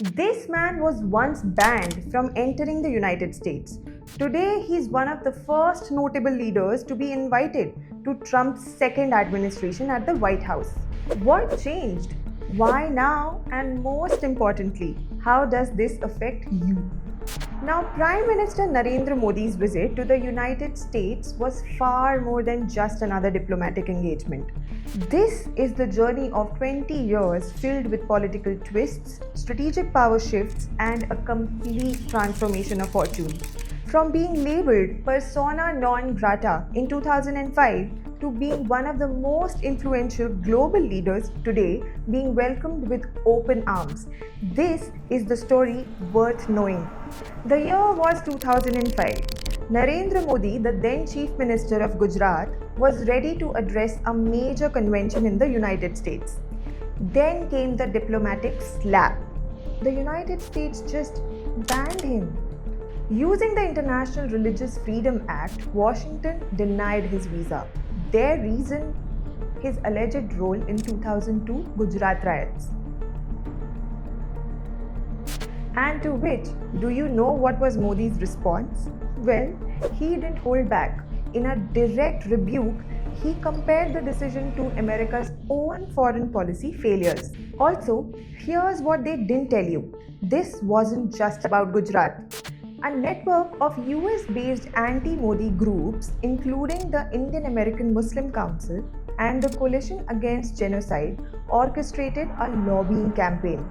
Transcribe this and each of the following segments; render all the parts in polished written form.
This man was once banned from entering the United States. Today, he's one of the first notable leaders to be invited to Trump's second administration at the White House. What changed? Why now? And most importantly, how does this affect you? Now, Prime Minister Narendra Modi's visit to the United States was far more than just another diplomatic engagement. This is the journey of 20 years filled with political twists, strategic power shifts, and a complete transformation of fortune. From being labeled persona non grata in 2005 to being one of the most influential global leaders today, being welcomed with open arms. This is the story worth knowing. The year was 2005. Narendra Modi, the then Chief Minister of Gujarat, was ready to address a major convention in the United States. Then came the diplomatic slap. The United States just banned him. Using the International Religious Freedom Act, Washington denied his visa. Their reason? His alleged role in 2002 Gujarat riots. And to which, do you know what was Modi's response? Well, he didn't hold back. In a direct rebuke, he compared the decision to America's own foreign policy failures. Also, here's what they didn't tell you. This wasn't just about Gujarat. A network of US-based anti-Modi groups, including the Indian American Muslim Council and the Coalition Against Genocide, orchestrated a lobbying campaign.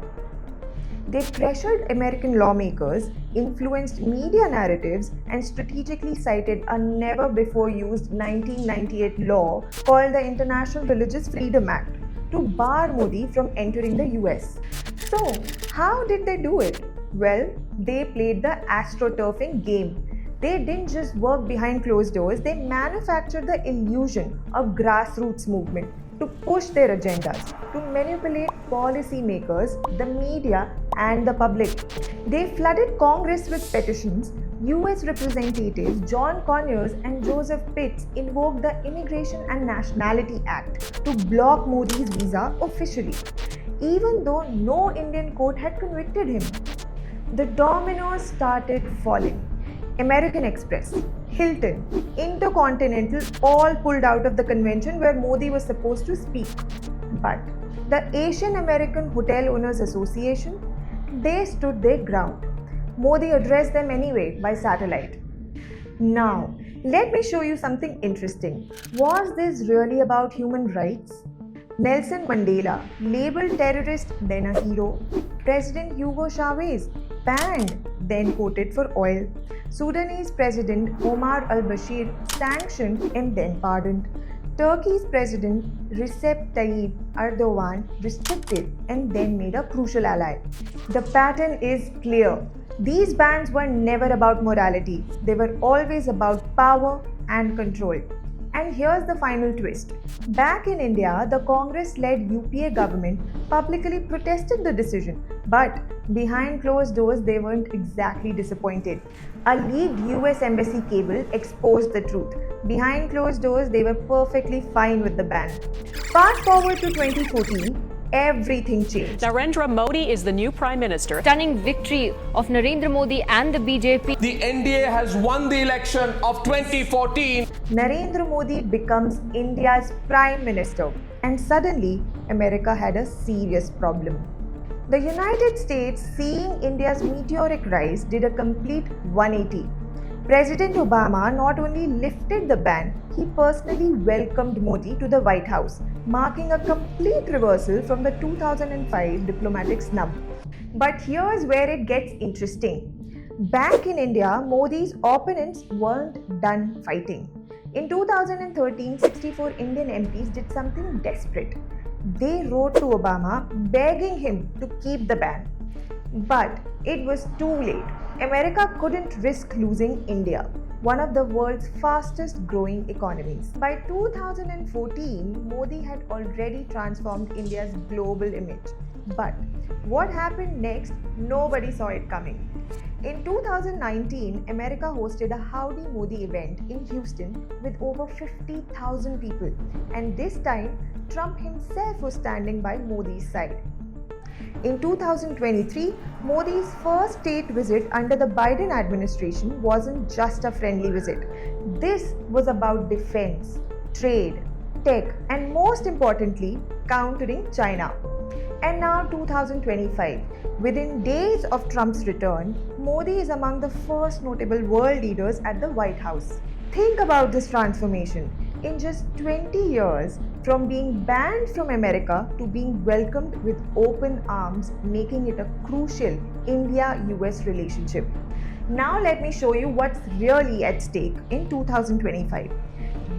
They pressured American lawmakers, influenced media narratives, and strategically cited a never-before-used 1998 law called the International Religious Freedom Act to bar Modi from entering the US. So, how did they do it? Well, they played the astroturfing game. They didn't just work behind closed doors, they manufactured the illusion of grassroots movement to push their agendas, to manipulate policymakers, the media, and the public. They flooded Congress with petitions. US Representatives John Conyers and Joseph Pitts invoked the Immigration and Nationality Act to block Modi's visa officially, even though no Indian court had convicted him. The dominoes started falling. American Express, Hilton, Intercontinental all pulled out of the convention where Modi was supposed to speak. But the Asian American Hotel Owners Association, they stood their ground. Modi addressed them anyway by satellite. Now, let me show you something interesting. Was this really about human rights? Nelson Mandela, labeled terrorist, then a hero. President Hugo Chavez, banned, then quoted for oil. Sudanese President Omar al-Bashir, sanctioned and then pardoned. Turkey's President Recep Tayyip Erdogan, restricted and then made a crucial ally. The pattern is clear. These bans were never about morality. They were always about power and control. And here's the final twist. Back in India, the Congress-led UPA government publicly protested the decision, but behind closed doors, they weren't exactly disappointed. A leaked US Embassy cable exposed the truth. Behind closed doors, they were perfectly fine with the ban. Fast forward to 2014, everything changed. Narendra Modi is the new Prime Minister. Stunning victory of Narendra Modi and the BJP. The NDA has won the election of 2014. Narendra Modi becomes India's Prime Minister, and suddenly America had a serious problem. The United States, seeing India's meteoric rise, did a complete 180. President Obama not only lifted the ban, he personally welcomed Modi to the White House, marking a complete reversal from the 2005 diplomatic snub. But here's where it gets interesting. Back in India, Modi's opponents weren't done fighting. In 2013, 64 Indian MPs did something desperate. They wrote to Obama begging him to keep the ban. But it was too late. America couldn't risk losing India, one of the world's fastest growing economies. By 2014, Modi had already transformed India's global image. But what happened next, nobody saw it coming. In 2019, America hosted a Howdy Modi event in Houston with over 50,000 people. And this time, Trump himself was standing by Modi's side. In 2023, Modi's first state visit under the Biden administration wasn't just a friendly visit. This was about defense, trade, tech, and most importantly, countering China. And now 2025, within days of Trump's return, Modi is among the first notable world leaders at the White House. Think about this transformation. In just 20 years, from being banned from America to being welcomed with open arms, making it a crucial India-US relationship. Now let me show you what's really at stake in 2025.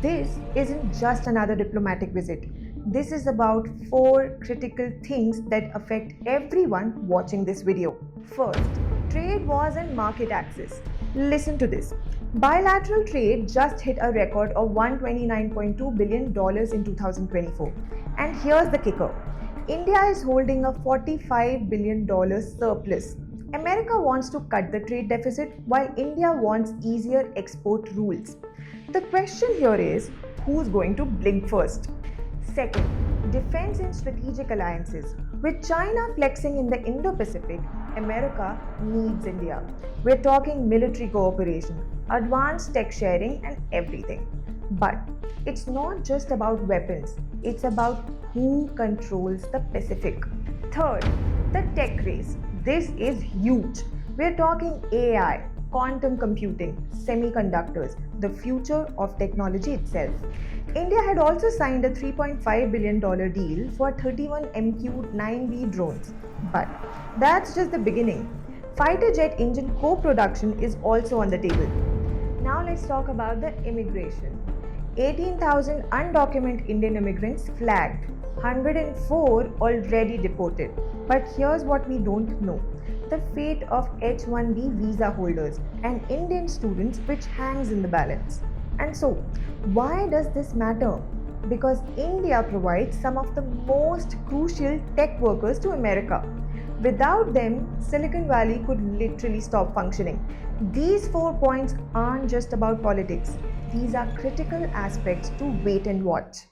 This isn't just another diplomatic visit. This is about 4 critical things that affect everyone watching this video. First, trade wars and market access. Listen to this. Bilateral trade just hit a record of $129.2 billion in 2024. And here's the kicker. India is holding a $45 billion surplus. America wants to cut the trade deficit while India wants easier export rules. The question here is, who's going to blink first? Second, defense and strategic alliances. With China flexing in the Indo-Pacific, America needs India. We're talking military cooperation, advanced tech sharing, and everything. But it's not just about weapons, it's about who controls the Pacific. Third, the tech race. This is huge. We're talking AI, quantum computing, semiconductors, the future of technology itself. India had also signed a $3.5 billion deal for 31 MQ-9B drones. But that's just the beginning. Fighter jet engine co-production is also on the table. Now let's talk about the immigration. 18,000 undocumented Indian immigrants flagged, 104 already deported. But here's what we don't know. The fate of H-1B visa holders and Indian students, which hangs in the balance. And so, why does this matter? Because India provides some of the most crucial tech workers to America. Without them, Silicon Valley could literally stop functioning. These 4 points aren't just about politics. These are critical aspects to wait and watch.